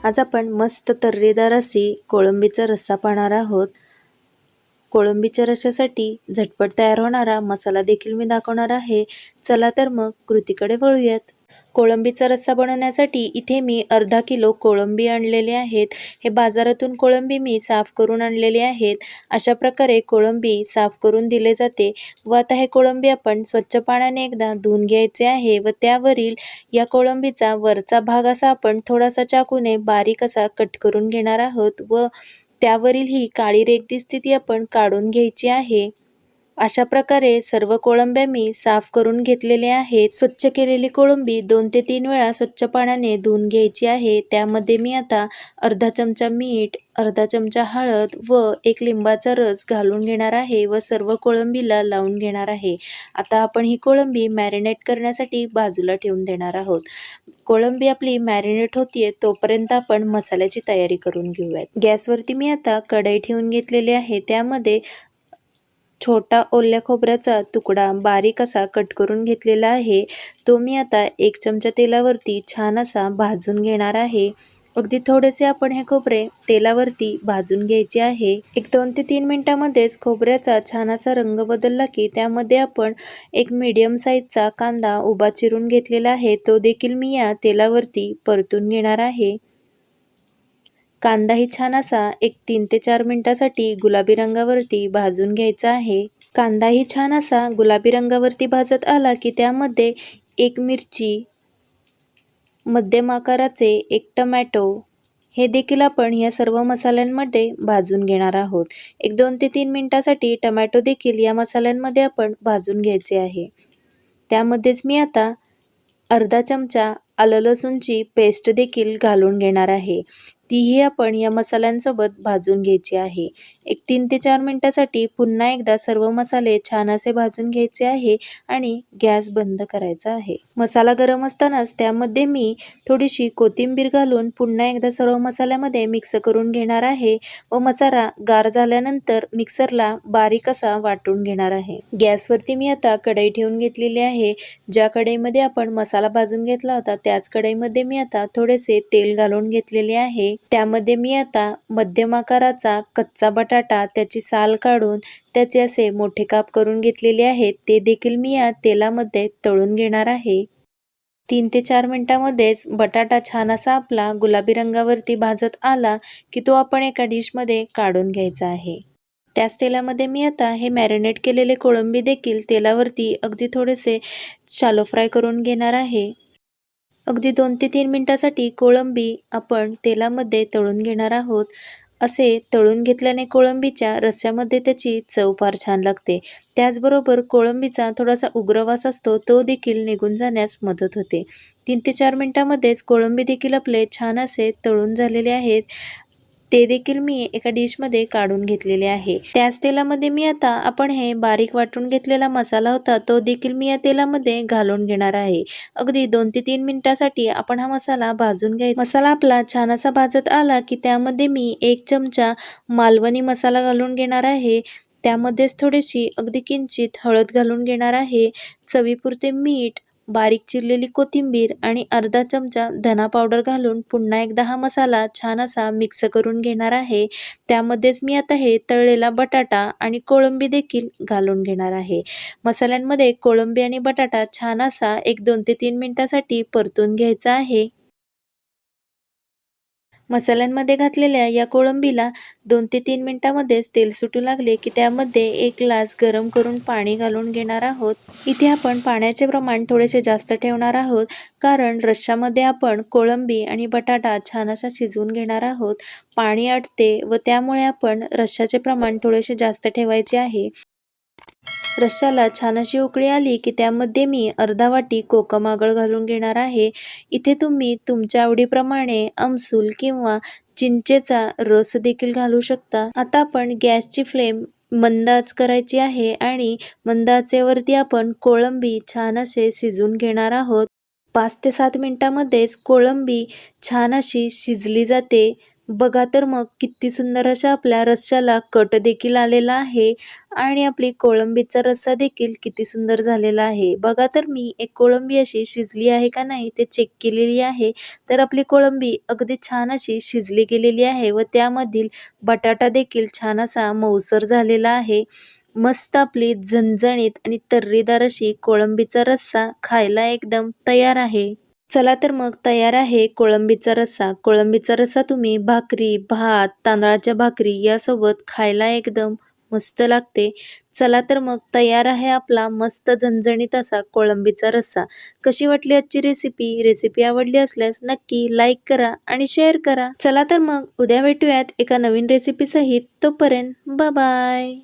आज आपण मस्त तर्रीदार अशी कोळंबीचा रस्सा पाहणार आहोत। कोळंबीच्या रश्श्यासाठी झटपट तयार होणारा मसाला देखील मी दाखवणार आहे। चला तर मग कृतीकडे वळूयात। कोळंबीचा रस्सा बनवण्यासाठी इथे मी अर्धा किलो कोळंबी आणलेले आहेत। हे बाजारातून कोळंबी मी साफ करून आणलेले आहेत। अशा प्रकारे कोळंबी साफ करून दिले जाते व आता हे कोळंबी आपण स्वच्छ पाण्याने एकदा धुवून घ्यायचे आहे व त्यावरील या कोळंबीचा वरचा भाग असा आपण थोडासा चाकूने बारीक असा कट करून घेणार आहोत व त्यावरील ही काळी रेघ दिसते ती आपण काढून घ्यायची आहे। अशा प्रकारे सर्व कोळंब्या मी साफ करून घेतलेले आहेत। स्वच्छ केलेली कोळंबी 2 ते 3 वेळा स्वच्छ पाण्याने धुवून घ्यायची आहे। त्यामध्ये मी आता अर्धा चमचा मीठ, अर्धा चमचा हळद व 1 लिंबाचा रस घालून घेणार आहे व सर्व कोळंबीला लावून घेणार आहे। आता आपण ही कोळंबी मॅरिनेट करण्यासाठी बाजूला ठेवून देणार आहोत। कोळंबी आपली मॅरिनेट होतीये तोपर्यंत आपण मसाल्याची तयारी करून घेऊयात। गॅसवरती मी आता कढई ठेवून घेतलेली आहे। त्यामध्ये छोटा ओल्या खोबऱ्याचा तुकडा बारीक असा कट करून घेतलेला आहे। तो मी आता 1 चमचा तेलावरती छान असा भाजून घेणार आहे। अगदी थोडेसे आपण हे खोबरे तेलावरती भाजून घ्यायचे आहे। 1-2 ते 3 मिनिटांमध्येच खोबऱ्याचा छान असा रंग बदलला की त्यामध्ये आपण एक मीडियम साईजचा कांदा उभा चिरून घेतलेला आहे। तो देखील मी या तेलावरती परतून घेणार आहे। कांदाही छान असा 3 ते 4 मिनिटांसाठी गुलाबी रंगावरती भाजून घ्यायचा आहे। कांदाही छान असा गुलाबी रंगावरती भाजत आला की त्यामध्ये 1 मिरची, मध्यम आकाराचे 1 टोमॅटो हे देखील आपण या सर्व मसाल्यांमध्ये भाजून घेणार आहोत। 1-2 ते 3 मिनिटांसाठी टोमॅटो देखील या मसाल्यांमध्ये आपण भाजून घ्यायचे आहे। त्यामध्येच मी आता अर्धा चमचा आलं लसूणची पेस्ट देखील घालून घेणार आहे। तीही आपण या मसाल्यांसोबत भाजून घ्यायची आहे। 3 ते 4 मिनिटांसाठी पुन्हा एकदा सर्व मसाले छान असे भाजून घ्यायचे आहे आणि गॅस बंद करायचा आहे। मसाला गरम असतानाच त्यामध्ये मी थोडीशी कोथिंबीर घालून पुन्हा एकदा सर्व मसाल्यामध्ये मिक्स करून घेणार आहे व मसाला गार झाल्यानंतर मिक्सरला बारीक असा वाटून घेणार आहे। गॅसवरती मी आता कढई ठेवून घेतलेली आहे। ज्या कढईमध्ये आपण मसाला भाजून घेतला होता त्याच कढईमध्ये मी आता थोडेसे तेल घालून घेतलेले आहे। त्यामध्ये मी आता मध्यम आकाराचा कच्चा बटाटा त्याची साल काढून त्याचे असे मोठे काप करून घेतलेले आहेत। ते देखील मी या तेलामध्ये तळून घेणार आहे। 3 ते 4 मिनिटांमध्येच बटाटा छान असा आपला गुलाबी रंगावरती भाजत आला की तो आपण एका डिशमध्ये काढून घ्यायचा आहे। त्याच तेलामध्ये मी आता हे मॅरिनेट केलेले कोळंबी देखील तेलावरती अगदी थोडेसे शॅलो फ्राय करून घेणार आहे। अगदी 2 ते 3 मिनिटांसाठी कोळंबी आपण तेलामध्ये तळून घेणार आहोत। असे तळून घेतल्याने कोळंबीच्या रस्स्यामध्ये त्याची चव फार छान लागते। त्याचबरोबर कोळंबीचा थोडासा उग्र वास असतो तो देखील निघून जाण्यास मदत होते। 3 ते 4 मिनिटांमध्येच कोळंबी देखील आपले छान असे तळून झालेले आहेत। ते देखील मी एका डिशमध्ये काढून घेतलेले आहे। त्याच तेलामध्ये मी आता आपण हे बारीक वाटून घेतलेला मसाला होता तो देखील मी या तेलामध्ये घालून घेणार आहे। अगदी 2 ते 3 मिनिटांसाठी आपण हा मसाला भाजून घ्यायचा। मसाला आपला छान असा भाजत आला की त्यामध्ये मी 1 चमचा मालवणी मसाला घालून घेणार आहे। त्यामध्येच थोडीशी अगदी किंचित हळद घालून घेणार आहे। चवीपुरते मीठ, बारीक चिरलेली कोथिंबीर आणि अर्धा चमचा धना पावडर घालून पुन्हा एकदा हा मसाला छान असा मिक्स करून घेणार आहे। त्यामध्येच मी आता हे तळलेला बटाटा आणि कोळंबी देखील घालून घेणार आहे। मसाल्यांमध्ये कोळंबी आणि बटाटा छान असा 1-2 ते 3 मिनिटांसाठी परतून घ्यायचा आहे। मसाल्यांमध्ये घातलेल्या या कोळंबीला 2 ते 3 मिनिटांमध्येच तेल सुटू लागले की त्यामध्ये 1 ग्लास गरम करून पाणी घालून घेणार आहोत। इथे आपण पाण्याचे प्रमाण थोडेसे जास्त ठेवणार आहोत कारण रश्श्यामध्ये आपण कोळंबी आणि बटाटा छान असा शिजवून घेणार आहोत। पाणी अटते व त्यामुळे आपण रश्श्याचे प्रमाण थोडेसे जास्त ठेवायचे आहे। रश्श्याला छान अशी उकळी आली की त्यामध्ये मी अर्धा वाटी कोकम आगळ घालून घेणार आहे। इथे तुम्ही तुमच्या आवडीप्रमाणे आमसूल किंवा चिंचेचा रस देखील घालू शकता। आता आपण गॅसची फ्लेम मंद आच करायची आहे आणि मंद आचेवरती आपण कोळंबी छान असे शिजवून घेणार आहोत। 5 ते 7 मिनिटांमध्येच कोळंबी छान अशी शिजली जाते बघा तर मग किती सुंदर अशा आपल्या रश्श्याला कट देखील आलेला आहे आणि आपली कोळंबीचा रस्सा देखील किती सुंदर झालेला आहे. बघा तर मी एक कोळंबी अशी शिजली आहे का नाही ते चेक केलेली आहे. तर आपली कोळंबी अगदी छान अशी शिजली गेलेली आहे व त्यामधील बटाटा देखील छान असा मऊसर झालेला आहे. मस्त आपली झणझणीत आणि तर्रीदार अशी कोळंबीचा रस्सा खायला एकदम तयार आहे. चला तर मग तयार आहे कोळंबीचा रस्सा. कोळंबीचा रस्सा तुम्ही भाकरी, भात, तांदळाच्या भाकरी यासोबत खायला एकदम मस्त लागते. चला तर मग तयार आहे आपला मस्त झणझणीत असा कोळंबीचा रस्सा. कशी वाटली आजची रेसिपी? रेसिपी आवडली असल्यास नक्की लाईक करा आणि शेअर करा. चला तर मग उद्या भेटूयात एका नवीन रेसिपी सहित. तोपर्यंत बाय बाय.